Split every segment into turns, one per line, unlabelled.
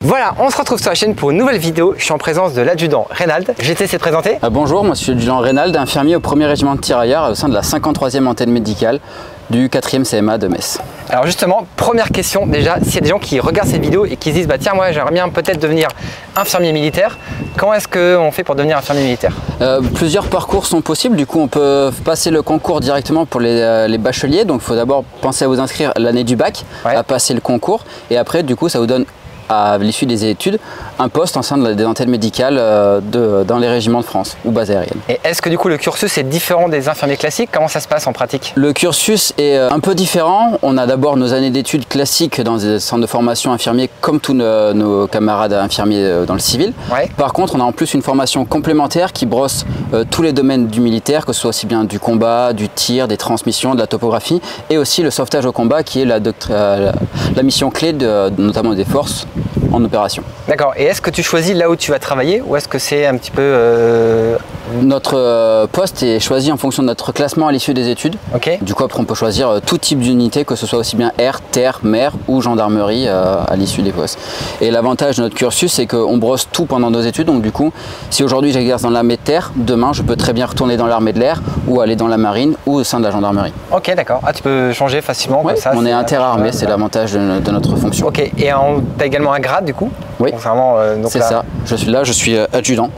Voilà, on se retrouve sur la chaîne pour une nouvelle vidéo. Je suis en présence de l'adjudant Reynald. Je vais te laisser te présenter.
Bonjour, moi je suis l'adjudant Reynald, infirmier au 1er régiment de tirailleurs au sein de la 53e antenne médicale du 4e CMA de Metz.
Alors justement, première question déjà, s'il y a des gens qui regardent cette vidéo et qui se disent bah tiens moi j'aimerais bien peut-être devenir infirmier militaire, comment est-ce qu'on fait pour devenir infirmier militaire?
Plusieurs parcours sont possibles, du coup on peut passer le concours directement pour les bacheliers, donc il faut d'abord penser à vous inscrire l'année du bac, à passer le concours, et après du coup ça vous donne à l'issue des études un poste en sein des antennes médicales dans les régiments de France ou bases aériennes.
Et est-ce que du coup le cursus est différent des infirmiers classiques? Comment ça se passe en pratique?
Le cursus est un peu différent. On a d'abord nos années d'études classiques dans des centres de formation infirmiers comme tous nos camarades infirmiers dans le civil. Par contre on a en plus une formation complémentaire qui brosse tous les domaines du militaire, que ce soit aussi bien du combat, du tir, des transmissions, de la topographie et aussi le sauvetage au combat qui est la mission clé notamment des forces en opération. D'accord.
Et est-ce que tu choisis là où tu vas travailler ou est-ce que c'est un petit peu...
Notre poste est choisi en fonction de notre classement à l'issue des études. Du coup après on peut choisir tout type d'unité, que ce soit aussi bien air, terre, mer ou gendarmerie à l'issue des postes. Et l'avantage de notre cursus c'est qu'on brosse tout pendant nos études, donc du coup si aujourd'hui j'exerce dans l'armée de terre, demain je peux très bien retourner dans l'armée de l'air ou aller dans la marine ou au sein de la gendarmerie.
Ok, d'accord. Ah, tu peux changer facilement comme ça.
On est interarmé, c'est l'avantage de notre fonction.
Ok, et tu as également un grade du coup?
Oui, c'est ça. Je suis adjudant.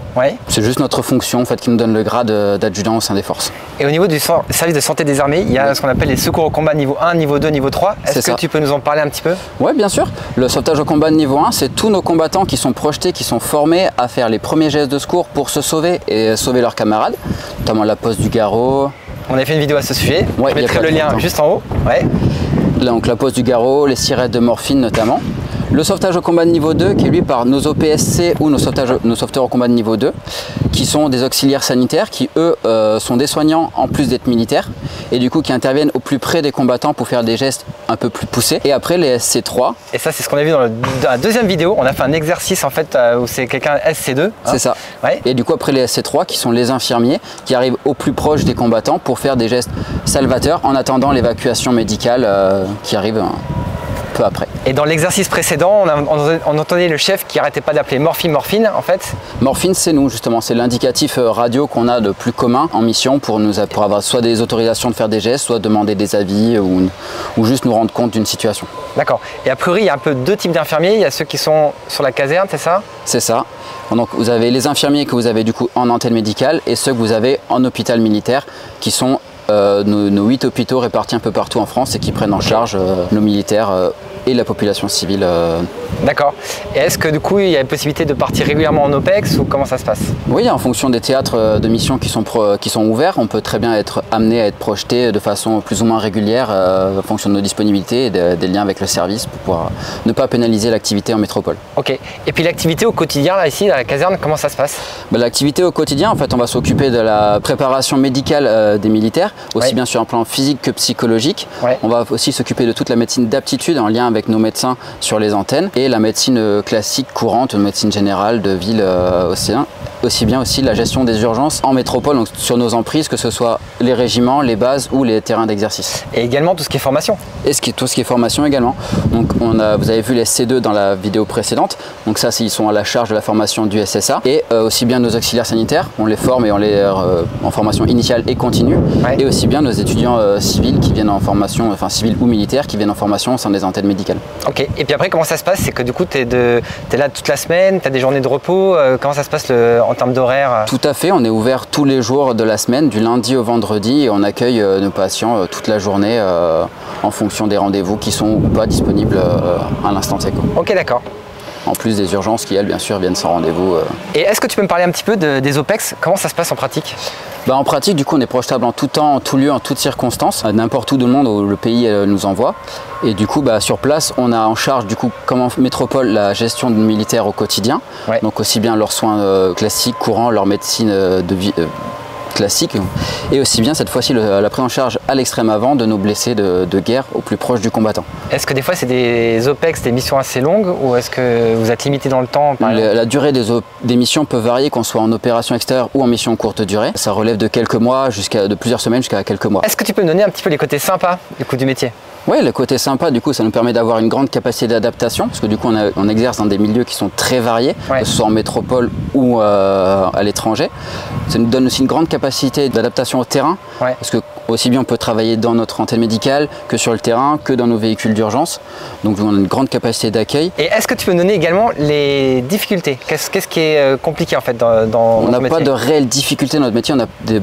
C'est juste notre fonction en fait, qui nous donne le grade d'adjudant au sein des forces.
Et au niveau du service de santé des armées, il y a ce qu'on appelle les secours au combat niveau 1, niveau 2, niveau 3. Est-ce que tu peux nous en parler un petit peu? Oui,
bien sûr. Le sauvetage au combat de niveau 1, c'est tous nos combattants qui sont projetés, qui sont formés à faire les premiers gestes de secours pour se sauver et sauver leurs camarades, notamment la pose du garrot.
On a fait une vidéo à ce sujet, je mettrai le lien juste en haut.
Donc la pose du garrot, les sirettes de morphine notamment. Le sauvetage au combat de niveau 2 qui est lui par nos OPSC ou nos sauveteurs au combat de niveau 2 qui sont des auxiliaires sanitaires qui eux sont des soignants en plus d'être militaires et du coup qui interviennent au plus près des combattants pour faire des gestes un peu plus poussés. Et après les SC3.
Et ça c'est ce qu'on a vu dans la deuxième vidéo, on a fait un exercice en fait où c'est quelqu'un SC2.
C'est ça. Et du coup après les SC3 qui sont les infirmiers qui arrivent au plus proche des combattants pour faire des gestes salvateurs en attendant l'évacuation médicale qui arrive peu après.
Et dans l'exercice précédent, on entendait le chef qui arrêtait pas d'appeler morphine en fait.
Morphine c'est nous justement, c'est l'indicatif radio qu'on a de plus commun en mission pour avoir soit des autorisations de faire des gestes, soit demander des avis ou juste nous rendre compte d'une situation.
D'accord. Et a priori il y a un peu deux types d'infirmiers, il y a ceux qui sont sur la caserne, c'est ça?
C'est ça. Donc vous avez les infirmiers que vous avez du coup en antenne médicale et ceux que vous avez en hôpital militaire qui sont nos 8 hôpitaux répartis un peu partout en France et qui prennent en charge nos militaires et la population civile.
D'accord. Et est-ce que du coup il y a une possibilité de partir régulièrement en OPEX ou comment ça se passe?
Oui, en fonction des théâtres de mission qui sont ouverts, on peut très bien être amené à être projeté de façon plus ou moins régulière en fonction de nos disponibilités et des liens avec le service pour pouvoir ne pas pénaliser l'activité en métropole.
Ok. Et puis l'activité au quotidien là ici à la caserne, comment ça se passe?
L'activité au quotidien, en fait, on va s'occuper de la préparation médicale des militaires, aussi bien sur un plan physique que psychologique. On va aussi s'occuper de toute la médecine d'aptitude en lien avec nos médecins sur les antennes et la médecine classique courante, médecine générale de ville aussi bien la gestion des urgences en métropole, donc sur nos emprises, que ce soit les régiments, les bases ou les terrains d'exercice.
Et également tout ce qui est formation.
Et tout ce qui est formation également. Donc vous avez vu les C2 dans la vidéo précédente, donc ça ils sont à la charge de la formation du SSA et aussi bien nos auxiliaires sanitaires, on les forme et on les en formation initiale et continue, et aussi bien nos étudiants civils qui viennent en formation, enfin civils ou militaires qui viennent en formation au sein des antennes médicales.
Ok, et puis après comment ça se passe? C'est que du coup tu es là toute la semaine, tu as des journées de repos, comment ça se passe en termes d'horaire?
Tout à fait, on est ouvert tous les jours de la semaine, du lundi au vendredi, et on accueille nos patients toute la journée en fonction des rendez-vous qui sont ou pas disponibles à l'instant T.
Ok, d'accord.
En plus des urgences qui, elles, bien sûr, viennent sans rendez-vous.
Et est-ce que tu peux me parler un petit peu des OPEX? Comment ça se passe en pratique?
En pratique, du coup, on est projetable en tout temps, en tout lieu, en toutes circonstances, n'importe où dans le monde où le pays nous envoie. Et du coup, sur place, on a en charge, du coup, comme en métropole, la gestion de militaires au quotidien. Donc aussi bien leurs soins classiques, courants, leur médecine classique, et aussi bien cette fois-ci la prise en charge à l'extrême avant de nos blessés de guerre au plus proche du combattant.
Est-ce que des fois c'est des OPEX, des missions assez longues, ou est-ce que vous êtes limité dans le temps?
La durée des missions peut varier, qu'on soit en opération extérieure ou en mission courte durée. Ça relève de quelques mois, de plusieurs semaines jusqu'à quelques mois.
Est-ce que tu peux me donner un petit peu les côtés sympas du coup du métier?
Oui, le côté sympa, du coup, ça nous permet d'avoir une grande capacité d'adaptation, parce que du coup, on exerce dans des milieux qui sont très variés, que ce soit en métropole ou à l'étranger. Ça nous donne aussi une grande capacité d'adaptation au terrain, parce que aussi bien on peut travailler dans notre antenne médicale que sur le terrain, que dans nos véhicules d'urgence. Donc on a une grande capacité d'accueil.
Et est-ce que tu peux nous donner également les difficultés? Qu'est-ce qui est compliqué en fait dans
On n'a pas de réelles difficultés dans notre métier, on a des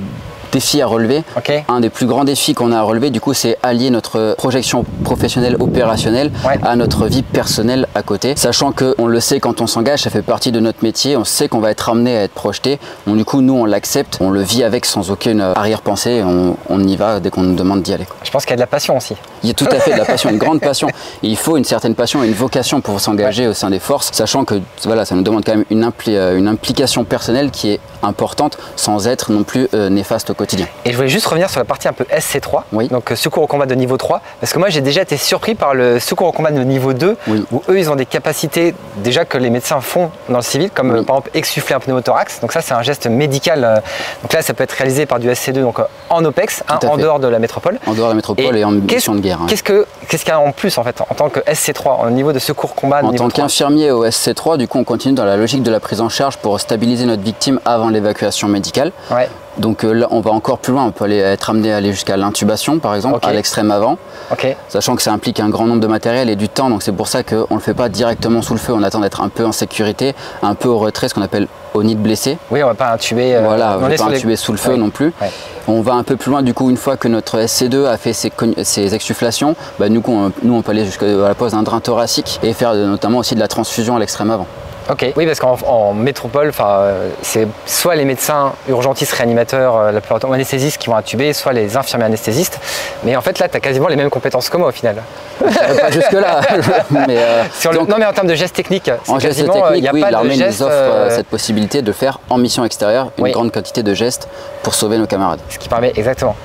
défis à relever. Un des plus grands défis qu'on a à relever, du coup, c'est allier notre projection professionnelle opérationnelle à notre vie personnelle à côté. Sachant qu'on le sait quand on s'engage, ça fait partie de notre métier, on sait qu'on va être amené à être projeté. Donc, du coup, nous, on l'accepte, on le vit avec sans aucune arrière-pensée, on y va dès qu'on nous demande d'y aller.
Je pense qu'il y a de la passion aussi.
Il y a tout à fait de la passion, une grande passion. Et il faut une certaine passion et une vocation pour s'engager au sein des forces, sachant que voilà, ça nous demande quand même une implication personnelle qui est importante sans être non plus néfaste au quotidien.
Et je voulais juste revenir sur la partie un peu SC3, donc secours au combat de niveau 3, parce que moi j'ai déjà été surpris par le secours au combat de niveau 2, où eux ils ont des capacités déjà que les médecins font dans le civil, comme par exemple exsuffler un pneumothorax, donc ça c'est un geste médical, donc là ça peut être réalisé par du SC2, donc en OPEX, en dehors de la métropole.
En dehors de la métropole et en mission de guerre.
Qu'est-ce qu'il y a en plus en fait, en tant que SC3, au niveau de secours combat de niveau 3?
En tant qu'infirmier au SC3, du coup on continue dans la logique de la prise en charge pour stabiliser notre victime avant l'évacuation médicale. Donc là, on va encore plus loin, on peut être amené à aller jusqu'à l'intubation par exemple, à l'extrême avant, sachant que ça implique un grand nombre de matériel et du temps, donc c'est pour ça qu'on ne le fait pas directement sous le feu, on attend d'être un peu en sécurité, un peu au retrait, ce qu'on appelle au nid de blessé.
Oui, on ne va pas intuber,
voilà, on ne va pas intuber sous le feu non plus. On va un peu plus loin, du coup, une fois que notre SC2 a fait ses exsufflations, bah, nous on peut aller jusqu'à la pose d'un drain thoracique et faire notamment aussi de la transfusion à l'extrême avant.
Oui, parce qu'en métropole, c'est soit les médecins urgentistes réanimateurs, la plupart du temps anesthésistes qui vont intuber, soit les infirmiers anesthésistes. Mais en fait, là, tu as quasiment les mêmes compétences que moi au final.
Pas jusque-là.
Non, mais en termes de gestes techniques,
en gestes techniques, oui, l'armée nous offre cette possibilité de faire en mission extérieure une grande quantité de gestes pour sauver nos camarades.
Ce qui permet, exactement.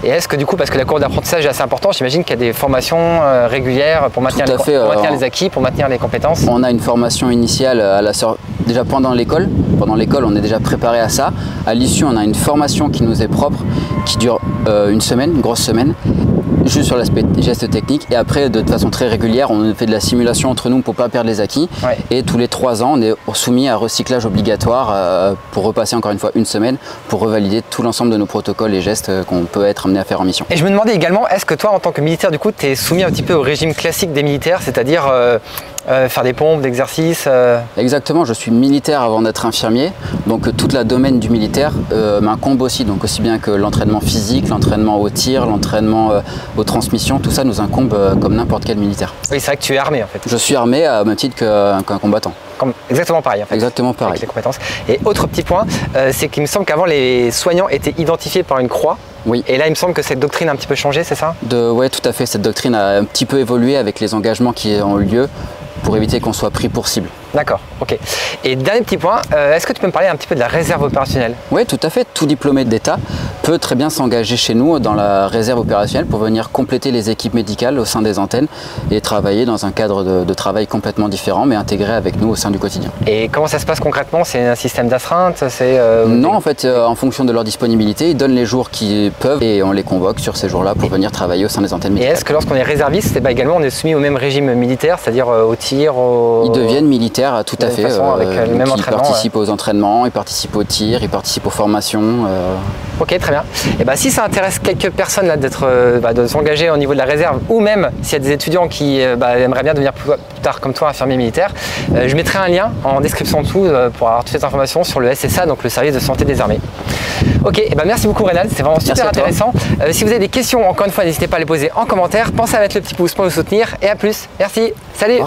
Et est-ce que du coup, parce que la courbe d'apprentissage est assez importante, j'imagine qu'il y a des formations régulières pour maintenir les acquis, pour maintenir les compétences?
On a une formation initiale déjà pendant l'école. Pendant l'école, on est déjà préparé à ça. À l'issue, on a une formation qui nous est propre, qui dure une semaine, une grosse semaine, juste sur l'aspect gestes techniques. Et après, de façon très régulière, on fait de la simulation entre nous pour ne pas perdre les acquis. Et tous les 3 ans, on est soumis à recyclage obligatoire pour repasser encore une fois une semaine pour revalider tout l'ensemble de nos protocoles et gestes qu'on peut être amené à faire en mission.
Et je me demandais également, est-ce que toi, en tant que militaire, du coup, tu es soumis un petit peu au régime classique des militaires, c'est-à-dire faire des pompes, d'exercices?
Exactement, je suis militaire avant d'être infirmier, donc toute la domaine du militaire m'incombe aussi, donc aussi bien que l'entraînement physique, l'entraînement au tir, l'entraînement aux transmissions, tout ça nous incombe comme n'importe quel militaire.
Oui, c'est vrai que tu es armé en fait.
Je suis armé à même titre qu'un combattant.
Exactement pareil en fait.
Exactement pareil.
Avec les compétences. Et autre petit point, c'est qu'il me semble qu'avant les soignants étaient identifiés par une croix.
Oui.
Et là, il me semble que cette doctrine a un petit peu changé, c'est ça?
Oui, tout à fait. Cette doctrine a un petit peu évolué avec les engagements qui ont eu lieu pour éviter qu'on soit pris pour cible.
D'accord, ok. Et dernier petit point, est-ce que tu peux me parler un petit peu de la réserve opérationnelle?
Oui, tout à fait. Tout diplômé d'État peut très bien s'engager chez nous dans la réserve opérationnelle pour venir compléter les équipes médicales au sein des antennes et travailler dans un cadre de travail complètement différent, mais intégré avec nous au sein du quotidien.
Et comment ça se passe concrètement? C'est un système d'astreinte?
Non, en fait, en fonction de leur disponibilité, ils donnent les jours qu'ils peuvent et on les convoque sur ces jours-là pour venir travailler au sein des antennes médicales.
Et est-ce que lorsqu'on est réserviste, également on est soumis au même régime militaire, c'est-à-dire au tir,
Ils deviennent militaires, tout à fait.
Avec le même entraînement.
Ils participent aux entraînements, ils participent au tir, ils participent aux formations.
Ok, très bien. Et si ça intéresse quelques personnes là, de s'engager au niveau de la réserve, ou même s'il y a des étudiants qui aimeraient bien devenir plus tard comme toi infirmier militaire, je mettrai un lien en description en dessous pour avoir toutes ces informations sur le SSA, donc le service de santé des armées. Ok, merci beaucoup Reynald, c'est vraiment super intéressant. Si vous avez des questions, encore une fois, n'hésitez pas à les poser en commentaire. Pensez à mettre le petit pouce pour nous soutenir et à plus. Merci, salut.